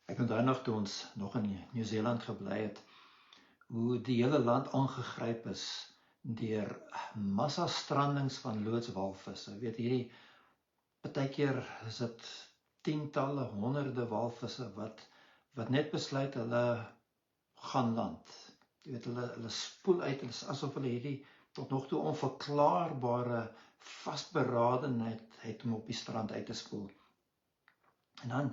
Ek onthou nog toe ons nog in Nieu-Seeland gebly het, hoe die hele land aangegryp is deur massa strandings van loodswalvisse. Jy weet, hierdie partykeer is dit tientalle, honderde walvisse wat net besluit hulle gaan land. Jy weet, hulle spoel uit, het is asof hulle hierdie tot nog toe onverklaarbare vasberadenheid het om op die strand uit te spoel. En dan,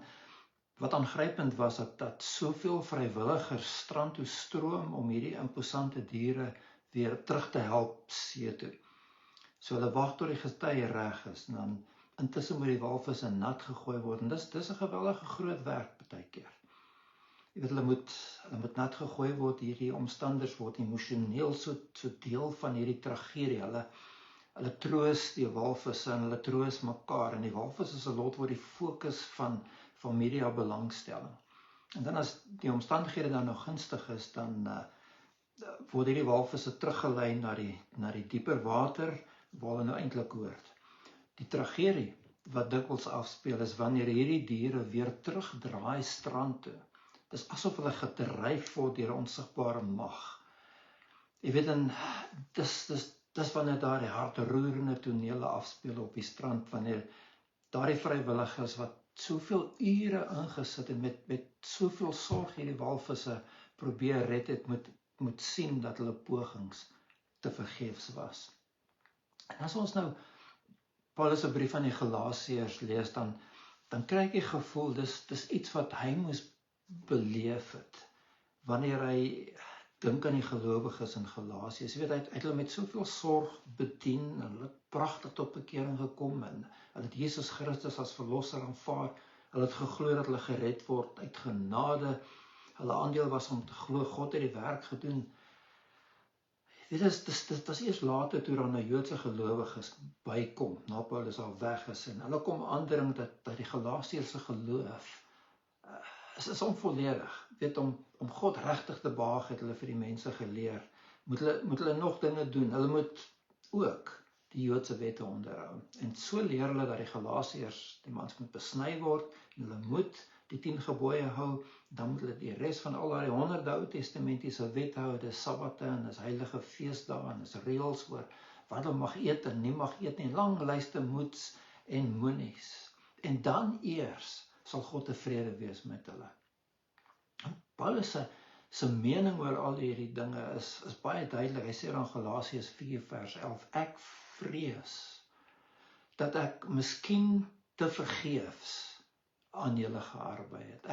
wat aangrypend was, dat soveel vrywilligers strand toe stroom om hierdie imposante diere weer terug te help see toe. So hulle wag tot die gety reg is, en dan intussen moet die walvisse nat gegooi word, en dis 'n geweldige groot werk partykeer. Jy weet, hulle moet nat gegooi word, hierdie omstanders word emosioneel so deel van hierdie tragedie. Hulle troos die walvisse en hulle troos mekaar, en die walvisse se lot word die fokus van media belangstelling. En dan as die omstandighede dan nog gunstig is, dan word hierdie walvisse teruggelei na die dieper water, waar hulle nou eintlik hoort. Die tragedie wat dikwels afspeel is wanneer hierdie diere weer terugdraai strand toe. Dis asof hulle gedryf word deur 'n onsigbare mag. Jy weet, en dis wanneer daar die hartroerende tonele afspeel op die strand, wanneer daardie vrywilligers wat soveel ure ingesit en met soveel sorg hierdie walvisse probeer red het, moet sien dat hulle pogings te vergeefs was. En as ons nou Paulus se brief aan die Galasiërs lees, dan kry ek die gevoel, dis iets wat hy moes beleef het, wanneer hy dink aan die gelowiges in Galasië. Jy weet, hy het hulle met soveel sorg bedien, en hulle het pragtig tot bekering gekom, en hulle het Jesus Christus as verlosser aanvaar, hulle het geglo dat hulle gered word uit genade, hulle aandeel was om te glo God het die werk gedoen. Dit is eers later toe dan 'n Joodse gelowiges bykom, na Paulus al weg is, en hulle kom aandring dat die Galasiërs se geloof is onvolledig. Weet, om God regtig te behaag, het hulle vir die mense geleer, moet hulle nog dinge doen, hulle moet ook die Joodse wette onderhou. En so leer hulle dat die Galasiërs, die mans moet besny word, en hulle moet die 10 gebooie hou, dan moet hulle die res van al daai 100 Ou Testamentiese wette hou, dis sabbate, en dis heilige feesdae, en dis reëls oor wat hulle mag eet en nie mag eet nie, lang lyste moets en moenies. En dan eers sal God tevrede wees met hulle. Paulus se mening oor al hierdie dinge is baie duidelik. Hy sê dan Galasiërs 4 vers 11, ek vrees dat ek miskien te vergeefs aan julle gearbei het.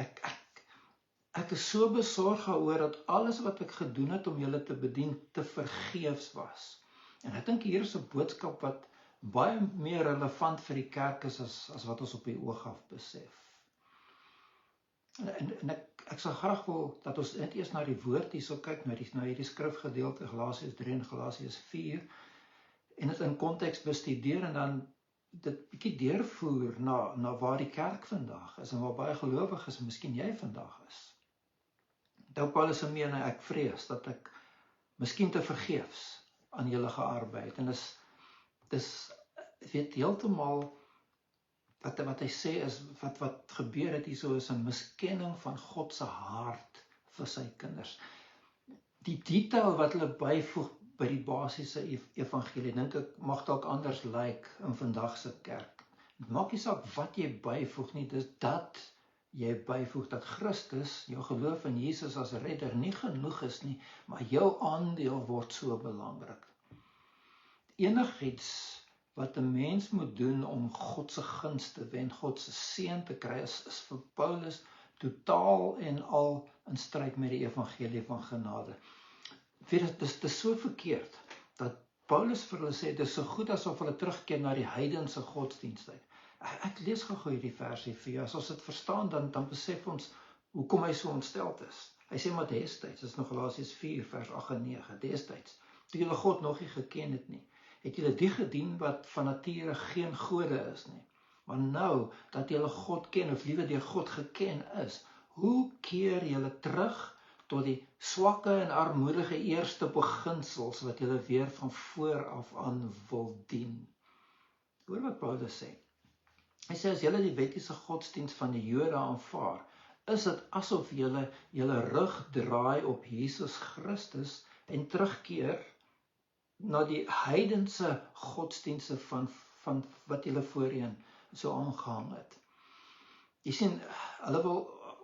Ek is so besorg oor dat alles wat ek gedoen het om julle te bedien te vergeefs was. En ek dink hier is 'n boodskap wat baie meer relevant vir die kerk is as wat ons op die oog af besef. En ek sal graag wil dat ons net eers na die woord hierso kyk, na hierdie skrifgedeelte Galasiërs 3 en Galasiërs 4, en dit in konteks bestudeer, en dan dit bietjie deurvoer na waar die kerk vandag is, en waar baie gelowiges, en miskien jy vandag is. Nou Paulus se mening, ek vrees dat ek miskien te vergeefs aan julle gearbei het, en dis weet heeltemal wat hy sê is, wat gebeur het hierso is 'n miskenning van God se hart vir sy kinders. Die detail wat hulle byvoeg by die basiese evangelie, dink ek mag dalk anders lyk in vandag se kerk. Dit maak nie saak wat jy byvoeg nie, dis dat jy byvoeg dat Christus, jou geloof in Jesus as redder, nie genoeg is nie, maar jou aandeel word so belangrik. Enigiets wat 'n mens moet doen om God se guns te wen, God se seën te kry, is vir Paulus totaal en al in stryd met die evangelie van genade. Weet, dit is so verkeerd dat Paulus vir hulle sê, dit is so goed asof hulle terugkeer na die heidense godsdienste. Ek lees gou hierdie versie vir jou. As ons dit verstaan, dan besef ons hoekom hy so ontsteld is. Hy sê maar destyds, dis nog Galasiërs 4 vers 8 en 9, destyds, toe julle God nog nie geken het nie, het julle die gedien wat van nature geen gode is nie. Maar nou, dat julle God ken, of liewer deur God geken is, hoe keer julle terug tot die swakke en armoedige eerste beginsels wat julle weer van vooraf aan wil dien? Hoor wat Paulus sê. Hy sê, as julle die wettiese godsdienst van die Jode aanvaar, is dit asof julle rug draai op Jesus Christus en terugkeer na die heidense godsdienste van wat julle voorheen so aangehang het. Jy sien, hulle wil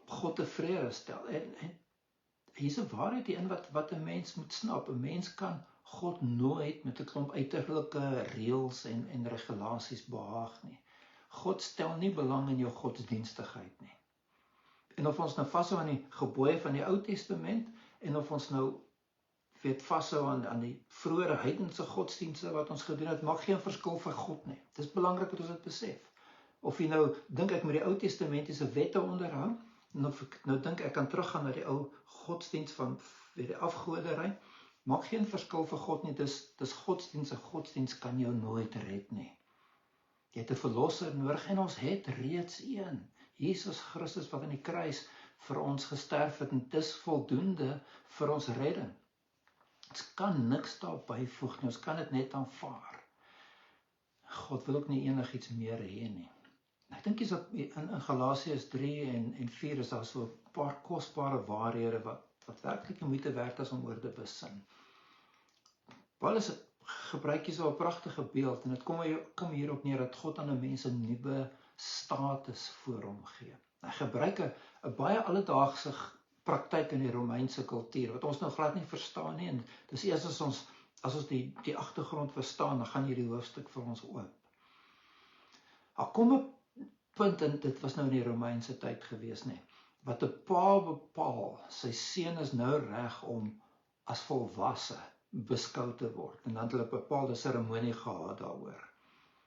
God tevrede stel en hier's 'n waarheid hierin wat 'n mens moet snap. 'n Mens kan God nooit met 'n klomp uiterlike reëls en regulasies behaag nie. God stel nie belang in jou godsdienstigheid nie. En of ons nou vashou aan die gebooie van die Ou Testament en of ons nou vashou aan die vroeëre heidense godsdienste wat ons gedoen het, maak geen verskil vir God nie. Dit is belangrik dat ons dit besef. Of jy nou dink ek met die Ou Testamentiese wette onderhou, en of ek nou dink ek kan teruggaan na die ou godsdienst van die afgoderry, maak geen verskil vir God nie. Dis godsdienst, 'n godsdienst kan jou nooit red nie. Jy het 'n verlosser nodig en ons het reeds een. Jesus Christus wat aan die kruis vir ons gesterf het en dis voldoende vir ons redding. Ons kan niks daar byvoeg nie, ons kan dit net aanvaar. God wil ook nie enigiets meer hê nie. Ek dink in Galasiërs 3 en 4 is daar so 'n paar kosbare waarhede wat werklik die moeite werd is om oor te besin. Paulus gebruik hier so 'n pragtige beeld en dit kom hierop neer dat God aan 'n mens 'n nuwe status voor hom gee. Hy gebruik 'n baie alledaagse praktyk in die Romeinse kultuur wat ons nou glad nie verstaan nie, en dis eers as ons die agtergrond verstaan, dan gaan hierdie hoofstuk vir ons oop. Daar kom 'n punt, en dit was nou in die Romeinse tyd gewees, nee, wat 'n pa bepaal, sy seun is nou reg om as volwasse beskou te word, en dan het hulle 'n bepaalde seremonie gehad daaroor.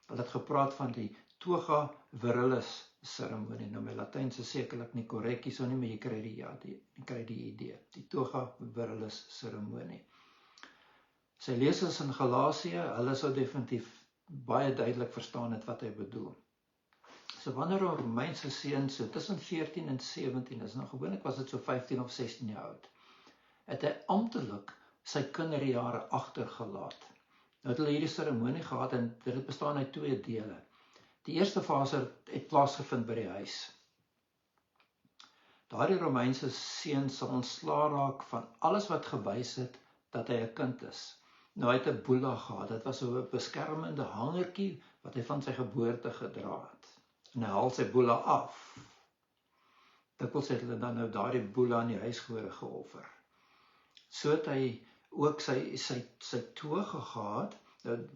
Hulle het gepraat van die toga virilis seremonie. Nou my Latyn is sekerlik nie korrek hier so nie, maar jy kry die idee. Die toga virilis seremonie. Sy lesers in Galasië, hulle sou definitief baie duidelik verstaan het wat hy bedoel. So wanneer 'n Romeinse seun so tussen 14 en 17 is, nou gewoonlik was dit so 15 of 16 jaar oud, het hy amptelik sy kinderjare agtergelaat. Nou het hulle hierdie seremonie gehad en dit bestaan uit 2 dele. Die eerste fase het plaasgevind by die huis. Daardie Romeinse seun sal ontslae raak van alles wat gewys het dat hy 'n kind is. Nou hy het 'n bula gehad, dit was so 'n beskermende hangertjie wat hy van sy geboorte gedra het. En hy haal sy bula af. Dikwels het hulle dan nou daardie bula in die huisgehore geoffer. So het hy ook sy toga gehad. Nou,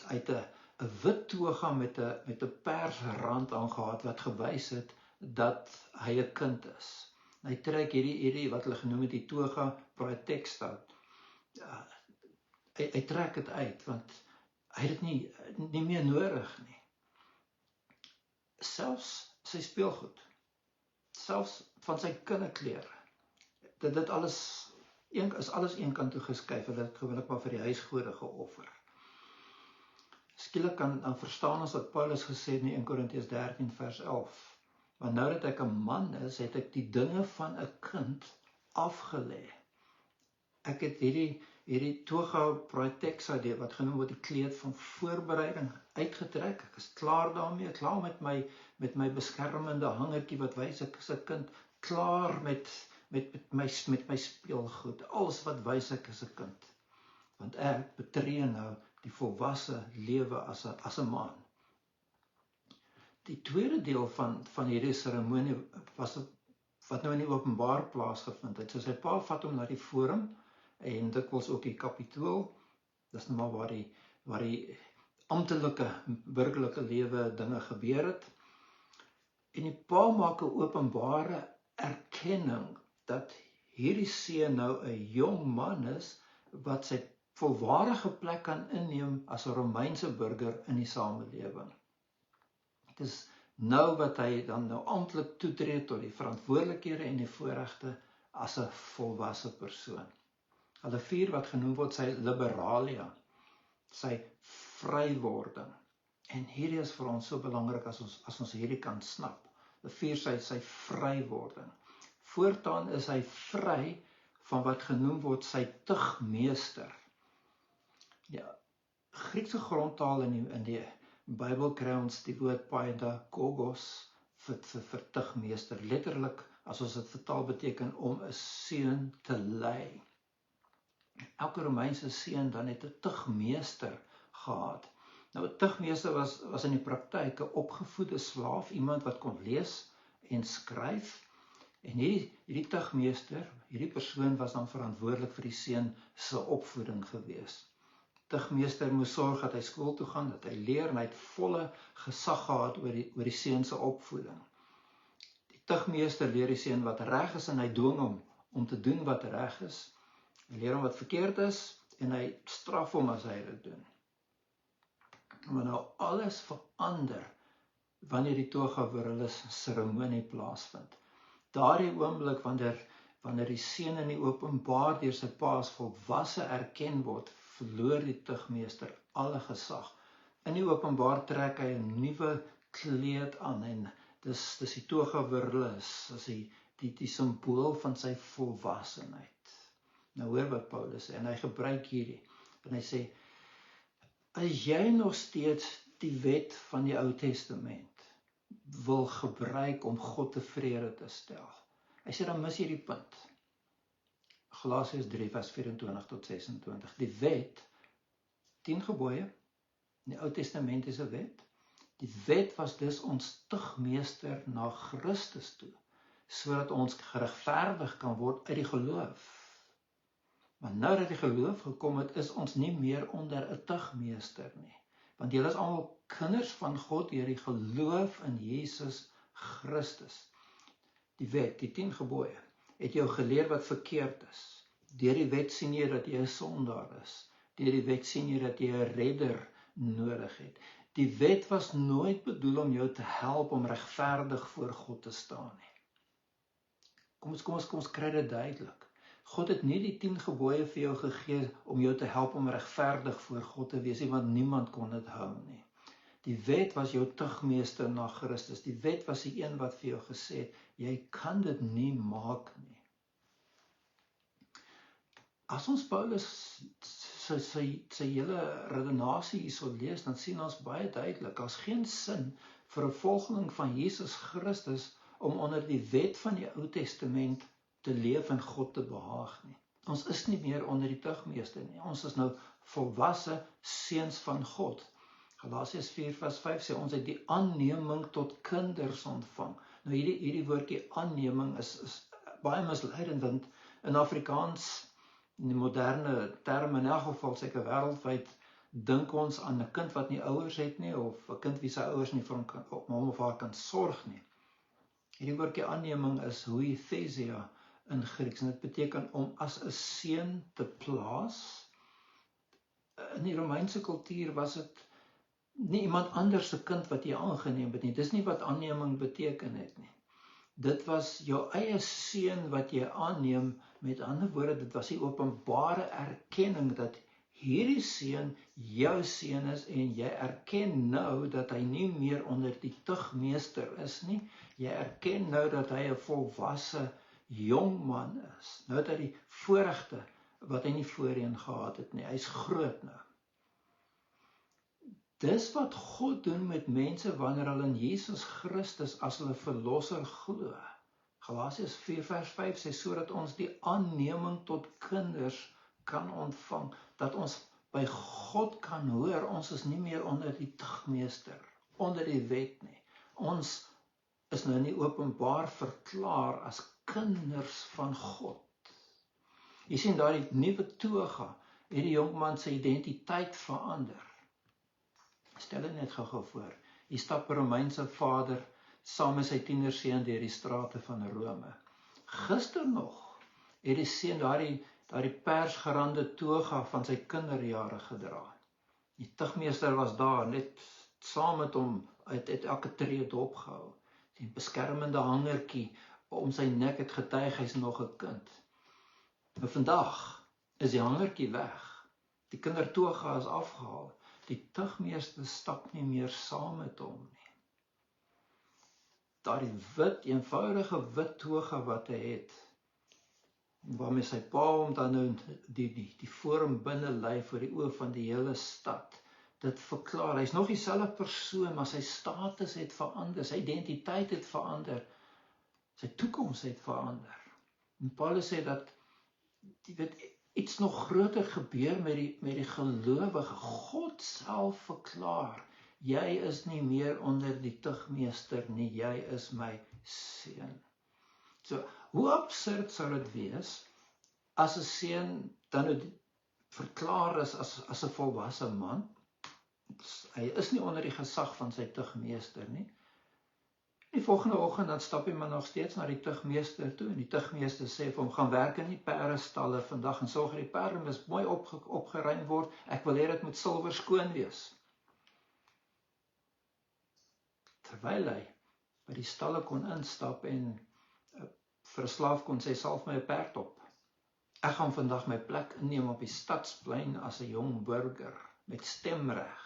hy het 'n wit toga met 'n persrand aangehad wat gewys het dat hy 'n kind is. Hy trek hierdie wat hulle genoem het die toga praetexta. Hy trek dit uit want hy het dit nie meer nodig nie. Selfs sy speelgoed, selfs van sy kinderklere, dit alles is alles eenkant toe geskuif. Hulle het gewoonlik maar vir die huisgode geoffer. Skielik kan verstaan ons wat Paulus gesê het in 1 Korintiërs 13 vers 11. Want nou dat ek 'n man is, het ek die dinge van 'n kind afgelê. Ek het hierdie toga praetexa, wat genoem word die kleed van voorbereiding, uitgetrek. Ek is klaar daarmee, klaar met my beskermende hangertjie wat wys ek is 'n kind, klaar met my speelgoed, alles wat wys ek is 'n kind. Want ek betree nou die volwasse lewe as 'n man. Die tweede deel van hierdie seremonie was wat nou in die openbaar plaasgevind het. So sy pa vat hom na die forum en dikwels ook die kapitool. Dis nou maar waar die amptelike, burgerlike lewe dinge gebeur het. En die pa maak 'n openbare erkenning dat hierdie seun nou 'n jong man is wat sy volwaardige plek kan inneem as 'n Romeinse burger in die samelewing. Dit is nou wat hy dan nou amptelik toetree tot die verantwoordelikhede en die voorregte as 'n volwasse persoon. Hulle vier wat genoem word sy liberalia, sy vrywording. En hierdie is vir ons so belangrik as ons hierdie kan snap. Hulle vier sy vrywording. Voortaan is hy vry van wat genoem word sy tugmeester. Ja, Griekse grondtaal in die Bybel kry ons die woord paidagogos vir tugmeester. Letterlik, as ons dit vertaal, beteken om 'n seun te lei. Elke Romeinse seun dan het 'n tugmeester gehad. Nou 'n tugmeester was in die praktyk 'n opgevoede slaaf, iemand wat kon lees en skryf. En hierdie tugmeester, hierdie persoon was dan verantwoordelik vir die seun se opvoeding gewees. Tugmeester moes sorg dat hy skool toe gaan, dat hy leer en hy het volle gesag gehad oor die seun se opvoeding. Die tugmeester leer die seun wat reg is en hy dwing hom om te doen wat reg is. Hy leer hom wat verkeerd is en hy straf hom as hy dit doen. Maar nou alles verander wanneer die toga virilis seremonie plaasvind. Daardie oomblik wanneer die seun in die openbaar deur sy pa as volwasse erken word, verloor die tugmeester alle gesag. In die openbaar trek hy 'n nuwe kleed aan en dis die toga virilis, dis die simbool van sy volwassenheid. Nou hoor wat Paulus sê, en hy gebruik hierdie, en hy sê, as jy nog steeds die wet van die Ou Testament wil gebruik om God tevrede te stel, hy sê dan mis jy die punt. Galasiërs 3 vers 24 tot 26, die wet, 10 gebooie, in die Ou Testamentiese wet, die wet was dus ons tugmeester na Christus toe, sodat ons geregverdig kan word uit die geloof. Maar nou dat die geloof gekom het, is ons nie meer onder 'n tugmeester nie. Want julle is almal kinders van God deur die geloof in Jesus Christus. Die wet, die 10 gebooie, het jou geleer wat verkeerd is. Deur die wet sien jy dat jy 'n sondaar is. Deur die wet sien jy dat jy 'n redder nodig het. Die wet was nooit bedoel om jou te help om regverdig voor God te staan nie. Kom ons kry dit duidelik. God het nie die 10 gebooie vir jou gegee om jou te help om regverdig voor God te wees nie, want niemand kon dit hou nie. Die wet was jou tugmeester na Christus. Die wet was die een wat vir jou gesê het, jy kan dit nie maak nie. As ons Paulus sy hele redenasie hierso lees, dan sien ons baie duidelik, daar's geen sin vir 'n volgeling van Jesus Christus om onder die wet van die Ou Testament te leef en God te behaag nie. Ons is nie meer onder die tugmeester nie. Ons is nou volwasse seuns van God. Galasiërs 4 vers 5 sê ons het die aanneming tot kinders ontvang. Nou hierdie woordjie aanneming is baie misleidend, want in Afrikaans, in die moderne term in elk geval seker wêreldwyd, dink ons aan 'n kind wat nie ouers het nie, of 'n kind wie sy ouers nie vir hom of haar kan sorg nie. Hierdie woordjie aanneming is huithesia in Grieks, en dit beteken om as 'n seun te plaas. In die Romeinse kultuur was dit nie iemand anders se kind wat jy aangeneem het nie. Dis nie wat aanneming beteken het nie. Dit was jou eie seun wat jy aanneem, met ander woorde, dit was die openbare erkenning dat hierdie seun jou seun is, en jy erken nou dat hy nie meer onder die tugmeester is nie. Jy erken nou dat hy 'n volwasse jong man is. Nou het hy die voorregte wat hy nie voorheen gehad het nie. Hy's groot nou. Dis wat God doen met mense wanneer hulle in Jesus Christus as hulle verlosser glo. Galasiërs 4 vers 5 sê sodat ons die aanneming tot kinders kan ontvang, dat ons by God kan hoor, ons is nie meer onder die tugmeester, onder die wet nie. Ons is nou nie openbaar verklaar as kinders van God. Jy sien daar die nuwe toga, het die jongman sy identiteit verander. Stel dit net gou voor, hier stap 'n Romeinse vader saam met sy tienerseun deur die strate van Rome. Gister nog het die seun daardie persgerande toga van sy kinderjare gedra. Die tugmeester was daar, net saam met hom, het elke tree dopgehou. Die beskermende hangertjie om sy nek het getuig, hy's nog 'n kind. Nou vandag is die hangertjie weg. Die kindertoga is afgehaal. Die tugmeester stap nie meer saam met hom nie. Daardie wit, eenvoudige wit toga wat hy het, waarmee sy pa hom dan nou die forum binne lei voor die oë van die hele stad. dit verklaar. Hy's nog dieselfde persoon, maar sy status het verander, sy identiteit het verander, sy toekoms het verander. En Paulus sê dat iets nog groter gebeur met die gelowige. God self verklaar, jy is nie meer onder die tugmeester nie, jy is my seun. So, hoe absurd sou dit wees, as 'n seun dan verklaar is as 'n volwasse man, hy is nie onder die gesag van sy tugmeester nie. Die volgende oggend dan stap hy maar nog steeds na die tugmeester toe, en die tugmeester sê vir hom, gaan werk in die perdestalle vandag, en sorg dat die perde moet mooi opgeruim word, ek wil hê dit moet silwer skoon wees. Terwyl hy by die stalle kon instap en vir 'n slaaf kon sê, salf my 'n perd op. Ek gaan vandag my plek inneem op die stadsplein as 'n jong burger met stemreg.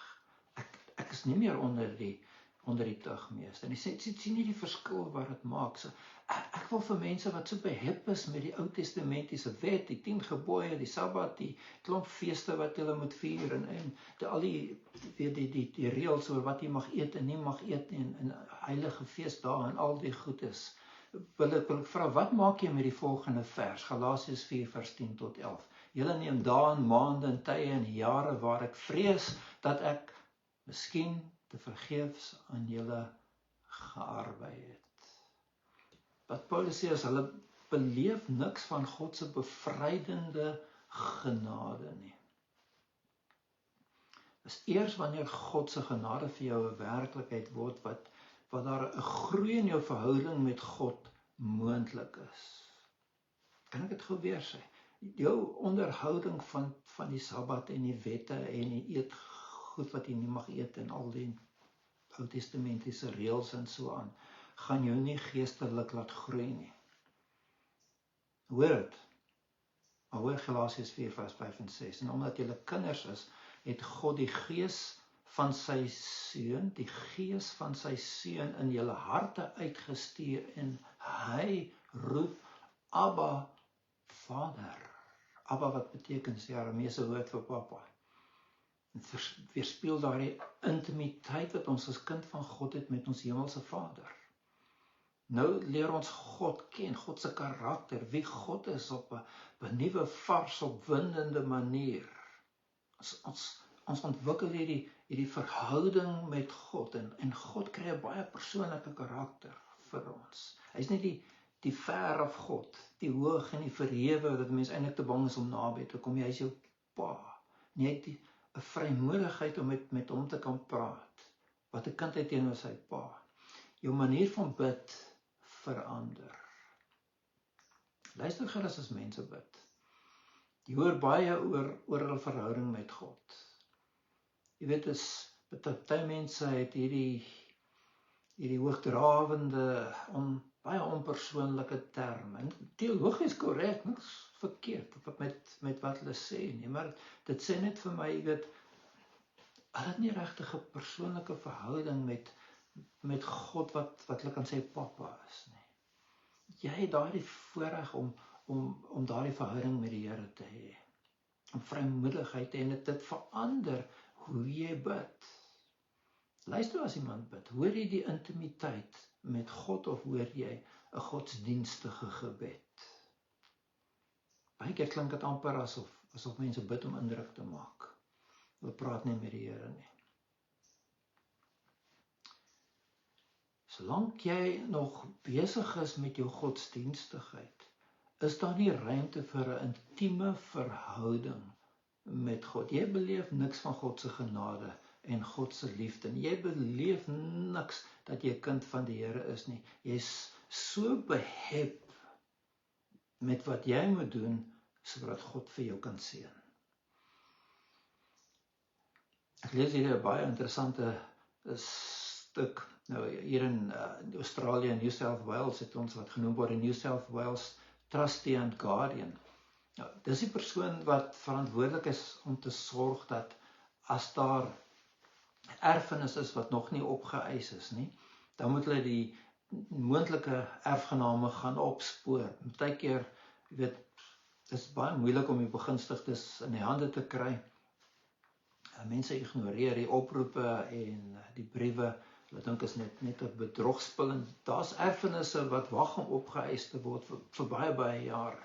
Ek is nie meer onder die tugmeester. En hy sien nie die verskil wat dit maak. So, ek wil vir mense wat so behep is met die Ou Testamentiese wet, die 10 gebooie, die Sabbat, die klomp feeste wat hulle moet vier, en al die reëls oor wat jy mag eet en nie mag eet, en heilige feesdae en al die goedes. Wil ek vra, wat maak jy met die volgende vers, Galasiërs 4 vers 10 tot 11? Julle neem dae en maande en tye en jare waar ek vrees dat ek miskien te vergeefs aan julle gearbei het. Wat Paulus sê is, hulle beleef niks van God se bevrydende genade nie. Dis eers wanneer God se genade vir jou 'n werklikheid word, wat daar 'n groei in jou verhouding met God moontlik is. Kan ek dit gou weer sê? Jou onderhouding van die Sabbat en die wette en die eet goed wat jy nie mag eet en al die Ou Testamentiese reëls en so aan, gaan jou nie geestelik laat groei nie. Hoor dit. Maar hoor Galasiërs 4 vers 5 en 6. En omdat julle kinders is, het God die gees van sy seun in julle harte uitgestuur, en hy roep Abba Vader. Abba wat beteken, is die Arameese woord vir pappa. Het weerspieël daardie intimiteit wat ons as kind van God het met ons hemelse Vader. Nou leer ons God ken, God se karakter, wie God is op 'n nuwe, vars, opwindende manier. Ons ontwikkel hierdie verhouding met God, en God kry 'n baie persoonlike karakter vir ons. Hy is nie die ver af God, die hoog en die verhewe, dat mens eintlik te bang is om naby te kom. Hy is jou pa. Nie, hy het 'n vrymoedigheid om met hom te kan praat, wat 'n kind het teenoor sy pa. Jou manier van bid verander. Luister gerus as mense bid. Jy hoor baie oor hulle verhouding met God. Jy weet, baie mense het hierdie hoogdrawende, baie onpersoonlike terme. En teologies korrek, niks verkeerd met wat hulle sê nie, maar dit sê net vir my, jy weet, hulle het nie regtig 'n persoonlike verhouding met God wat hulle kan sê pappa is nie. Jy het daardie voorreg om daardie verhouding met die Here te hê, om vrymoedigheid te hê, en dit verander hoe jy bid. Luister as iemand bid, hoor jy die intimiteit met God, of hoor jy 'n godsdienstige gebed? Baie keer klink dit amper asof mense bid om indruk te maak. Hulle praat nie met die Here nie. Solank jy nog besig is met jou godsdienstigheid, is daar nie ruimte vir 'n intieme verhouding met God. Jy beleef niks van God se genade en God se liefde. Jy beleef niks dat jy 'n kind van die Here is nie. Jy's so behep met wat jy moet doen, sodat God vir jou kan seën. Ek lees hier 'n baie interessante stuk. Nou, hier in Australië en New South Wales het ons wat genoem word die New South Wales Trustee and Guardian. Nou, dis die persoon wat verantwoordelik is om te sorg dat as daar erfenis is wat nog nie opgeëis is nie, dan moet hulle die moontlike erfgename gaan opspoor. Partykeer, jy weet, dis baie moeilik om die begunstigdes in die hande te kry. Mense ignoreer die oproepe en die briewe. Hulle dink is net 'n bedrogspel en daar's erfenisse wat wag om opgeëis te word vir baie jare.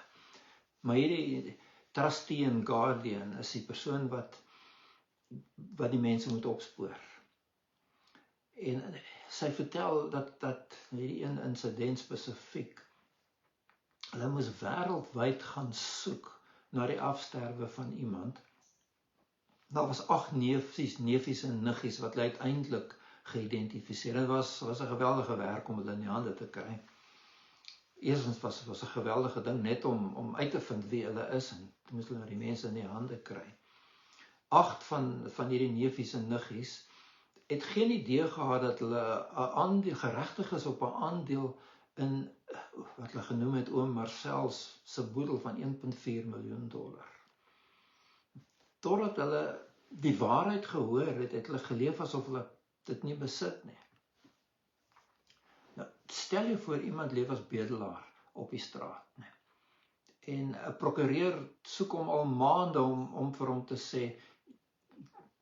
Maar hierdie trustee en guardian is die persoon wat die mense moet opspoor. En sy vertel dat hierdie een insident spesifiek, hulle moes wêreldwyd gaan soek na die afsterwe van iemand. Daar was 8 neefies en niggies wat hulle uiteindelik geïdentifiseer. Dit was 'n geweldige werk om hulle in die hande te kry. Eerstens was 'n geweldige ding net om uit te vind wie hulle is en toe moes hulle die mense in die hande kry. 8 van hierdie neefies en niggies het geen idee gehad dat hulle geregtig is op 'n aandeel in wat hulle genoem het oom Marcel se boedel van $1.4 miljoen. Totdat hulle die waarheid gehoor het hulle geleef asof hulle dit nie besit nie. Nou, stel jy voor iemand leef as bedelaar op die straat, nie? En 'n prokureur soek hom al maande om vir hom te sê,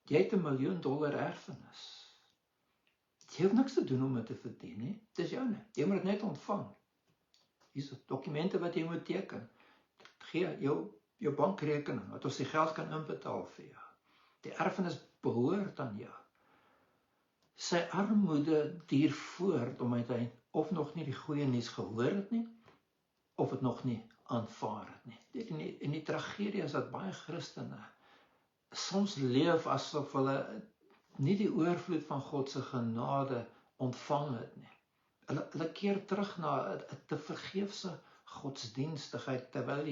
jy het $1 miljoen erfenis. Jy hoef niks te doen om dit te verdien, nie. Dis joune. Jy moet dit net ontvang. Hier is dokumente wat jy moet teken. Gee jou bankrekening, dat ons die geld kan inbetaal vir jou. Die erfenis behoort aan jou. Sy armoede duur voort omdat hy of nog nie die goeie nuus gehoor het nie, of het nog nie aanvaar het nie. En die tragedie is dat baie Christene soms leef asof hulle nie die oorvloed van God se genade ontvang het nie. Hulle keer terug na 'n te vergeefse godsdienstigheid, terwyl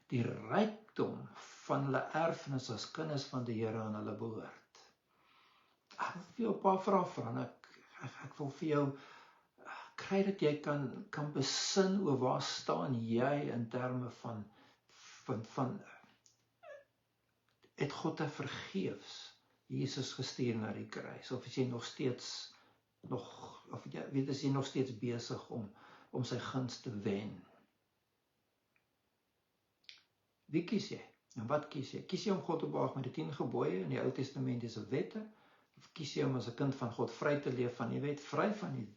die rykdom van hulle erfenis as kinders van die Here aan hulle behoort. Ek wil vir jou 'n paar vrae vra en ek wil vir jou kry dat jy kan besin oor waar staan jy in terme van het God te vergeefs Jesus gestuur na die kruis, of is jy nog steeds is jy nog steeds besig om sy guns te wen? Wie kies jy? En wat kies jy? Kies jy om God te behaag met die 10 gebooie in die Ou Testamentiese wette? Of kies jy om as 'n kind van God vry te leef van die wet, vry van die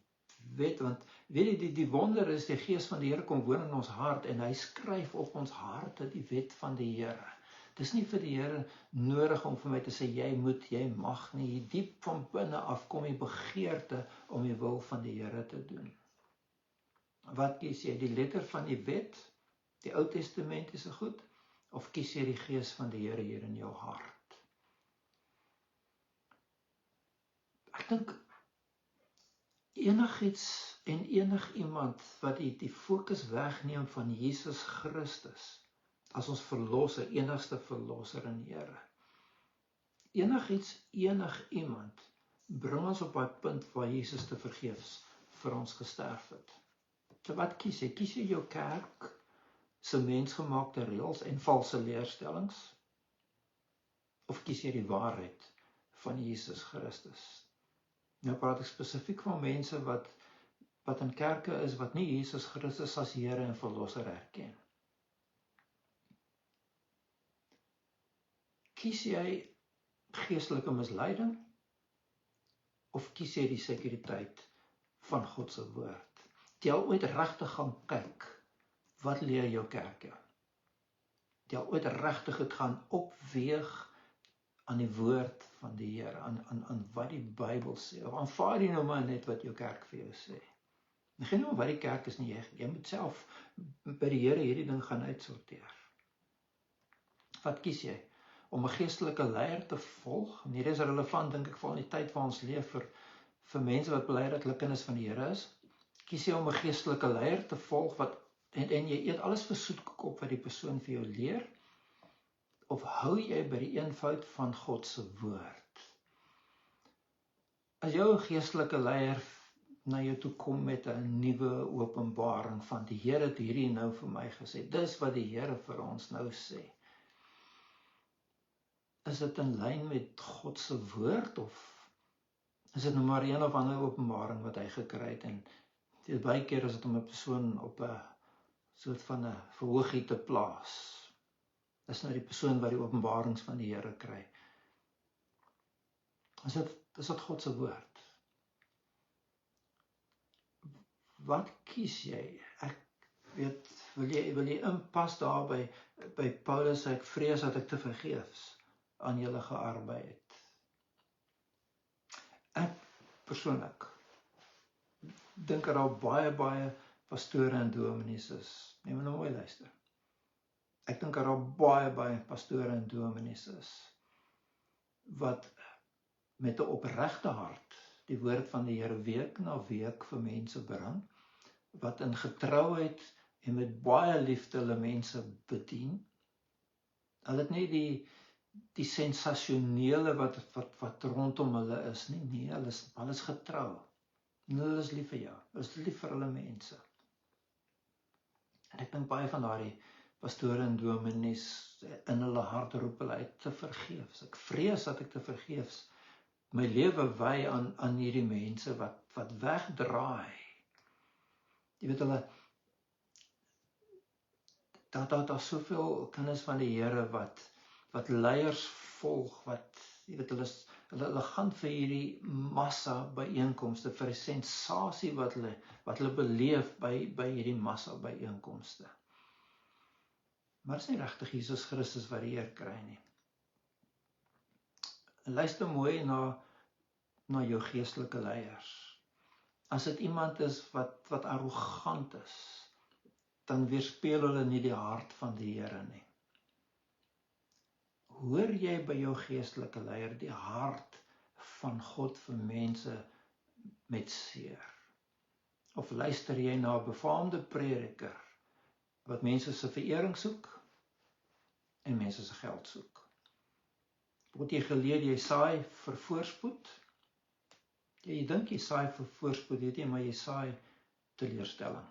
wet? Want weet jy, die wonder is, die Gees van die Here kom woon in ons hart en hy skryf op ons harte die wet van die Here. Dis nie vir die Here nodig om vir my te sê, jy moet, jy mag nie. Diep van binne af kom die begeerte om die wil van die Here te doen. Wat kies jy? Die letter van die wet, die Ou Testamentiese goed, of kies jy die Gees van die Here hier in jou hart? Ek dink enigiets en enigiemand wat die fokus wegneem van Jesus Christus as ons verlosser, enigste verlosser en Here. Enigiemand bring ons op daai punt waar Jesus te vergeefs vir ons gesterf het. So wat kies jy? Kies jy jou kerk se mensgemaakte reëls en valse leerstellings? Of kies jy die waarheid van Jesus Christus? Nou praat ek spesifiek van mense wat in kerke is wat nie Jesus Christus as Here en Verlosser erken. Kies jy geestelike misleiding of kies jy die sekuriteit van God se woord? Het jy al ooit regtig gaan kyk wat leer jou kerk jou? Het jy al ooit regtig het gaan opweeg aan die woord van die Here, aan wat die Bybel sê, of aanvaar jy nou maar net wat jou kerk vir jou sê? En geen nou wat die kerk is nie, jy moet self by die Here hierdie ding gaan uitsorteer. Wat kies jy? Om 'n geestelike leier te volg? En hierdie is relevant, dink ek, vir die tyd waar ons leef, vir mense wat bely dat hulle kinders van die Here is. Kies jy om 'n geestelike leier te volg en jy eet alles vir soetkop wat die persoon vir jou leer? Of hou jy by die eenvoud van God se woord? As jou geestelike leier na jou toe kom met 'n nuwe openbaring van die Here het hierdie nou vir my gesê, dis wat die Here vir ons nou sê. Is dit in lyn met God se woord of is dit nou maar een of ander openbaring wat hy gekry het en baie keer is dit om 'n persoon op 'n soort van 'n verhoogie te plaas. Dis nou die persoon wat die openbarings van die Here kry. Is dit God se woord? Wat kies jy? Ek weet, wil jy inpas daar by Paulus, ek vrees dat ek te vergeefs aan julle gearbei het. Ek persoonlik dink dat daar baie pastore en dominees is. Nee, maar nou mooi luister. Ek dink dat daar baie pastore en dominees is wat met 'n opregte hart die woord van die Here week na week vir mense bring, wat in getrouheid en met baie liefde hulle mense bedien. Hulle het nie die sensasionele wat rondom hulle is nie. Nee, hulle is getrou. En hulle is lief vir jou. Hulle is lief vir hulle mense. En ek dink baie van daardie pastore en dominees in hulle hart roep hulle uit te vergeefs. Ek vrees dat ek te vergeefs my lewe wy aan hierdie mense wat wegdraai. Jy weet hulle, daar soveel kinders van die Here wat leiers volg, jy weet hulle gaan vir hierdie massa byeenkomste, vir die sensasie wat hulle beleef by hierdie massa byeenkomste. Maar is nie regtig Jesus Christus wat die eer kry nie. En luister mooi na jou geestelike leiers. As dit iemand is wat arrogant is, dan weerspieël hulle nie die hart van die Here nie. Hoor jy by jou geestelike leier die hart van God vir mense met seer? Of luister jy na 'n befaamde prediker wat mense se verering soek en mense se geld soek? Word jy geleer jy saai vir voorspoed? Jy dink jy saai vir voorspoed, weet jy, maar jy saai teleurstelling.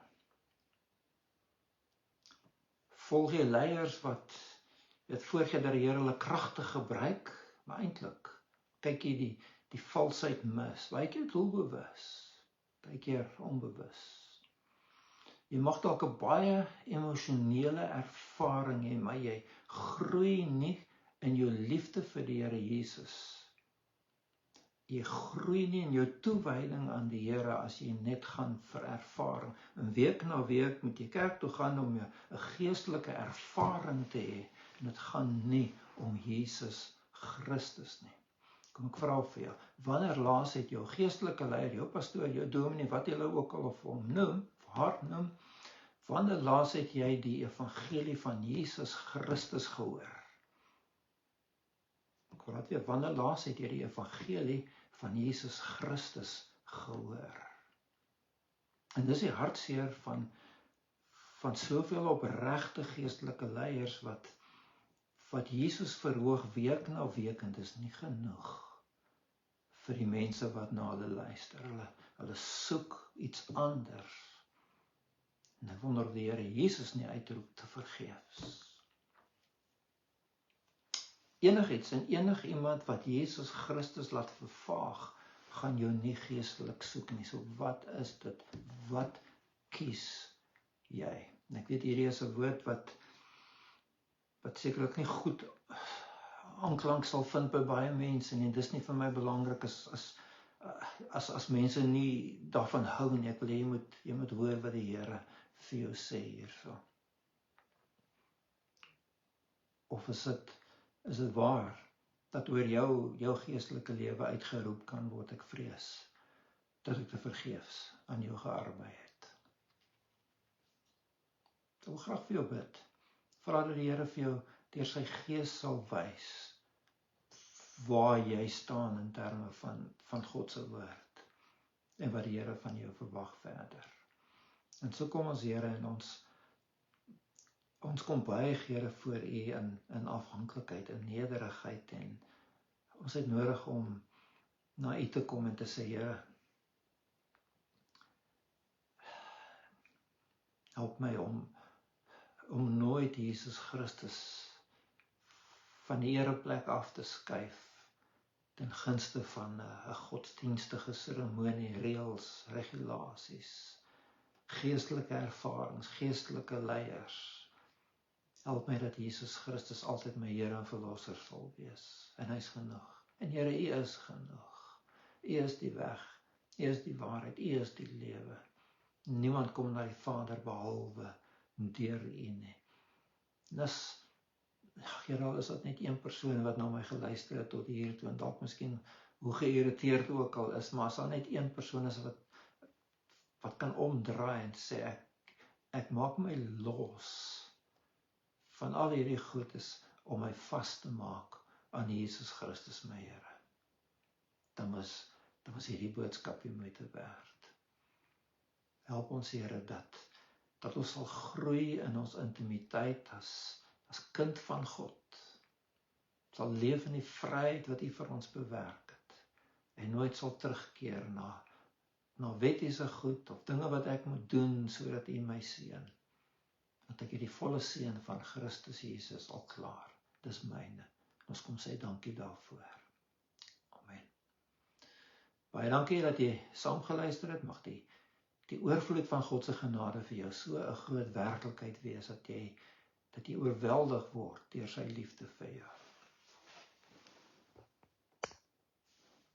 Volg jy leiers wat voorgee dat die Here hulle kragtig gebruik, maar eintlik kyk jy die valsheid mis. Baie keer doelbewus, baie keer onbewus. Jy mag dalk 'n baie emosionele ervaring hê, maar jy groei nie in jou liefde vir die Here Jesus. Jy groei nie in jou toewyding aan die Here as jy net gaan vir ervaring. En week na week moet jy kerk toe gaan om 'n geestelike ervaring te hê. En dit gaan nie om Jesus Christus nie. Kom ek vra vir jou, wanneer laas het jou geestelike leier, jou pastoor, jou dominee, wat jy ook al of hom noem, of haar noem, wanneer laas het jy die evangelie van Jesus Christus gehoor? Ek wil net weer, wanneer laas het jy die evangelie van Jesus Christus gehoor? En dis die hartseer van soveel opregte geestelike leiers wat Jesus verhoog week na week, en dis nie genoeg vir die mense wat na hulle luister. Hulle soek iets anders. En ek wonder of die Here Jesus nie uitroep te vergeefs. Enigiets en iemand wat Jesus Christus laat vervaag, gaan jou nie geestelik soek nie. So wat is dit? Wat kies jy? En ek weet hierdie is 'n woord wat sekerlik nie goed aanklank sal vind by baie mense nie. Dis nie vir my belangrik as mense nie daarvan hou nie. Ek wil jy moet hoor wat die Here vir jou sê hierso. Of is dit waar dat oor jou geestelike lewe uitgeroep kan word? Ek vrees dat ek te vergeefs aan jou gearbei het. Ek wil graag vir jou bid. Vra dat die Here vir jou deur sy Gees sal wys waar jy staan in terme van God se woord en wat die Here van jou verwag verder. En so kom ons Here en ons kom buig Here voor U in afhanklikheid, in nederigheid, en ons het nodig om na U te kom en te sê, Here, help my om nooit Jesus Christus van die ereplek af te skuif ten gunste van 'n godsdienstige seremonie, reëls, regulasies, geestelike ervarings, geestelike leiers. Help my dat Jesus Christus altyd my Here en Verlosser sal wees, en hy's genoeg. En Here, U is genoeg. U is die weg, U is die waarheid, U is die lewe. Niemand kom na die Vader behalwe deur U nie. Dis, Here, al is dit net een persoon wat na my geluister het tot hier toe, en dalk miskien hoe geïrriteerd ook al is, maar as daar net een persoon is wat kan omdraai en sê, ek maak my los van al hierdie goedes om my vas te maak aan Jesus Christus my Here. Dan was hierdie boodskap die moeite werd. Help ons, Here, dat ons sal groei in ons intimiteit as kind van God. Sal leef in die vryheid wat U vir ons bewerk het. En nooit sal terugkeer na wettiese goed of dinge wat ek moet doen sodat U my seën. Dat ek die volle seën van Christus Jesus al klaar. Dis myne. Ons kom sê dankie daarvoor. Amen. Baie dankie dat jy saam geluister het. Mag die oorvloed van God se genade vir jou so 'n groot werklikheid wees dat jy oorweldig word deur sy liefde vir jou.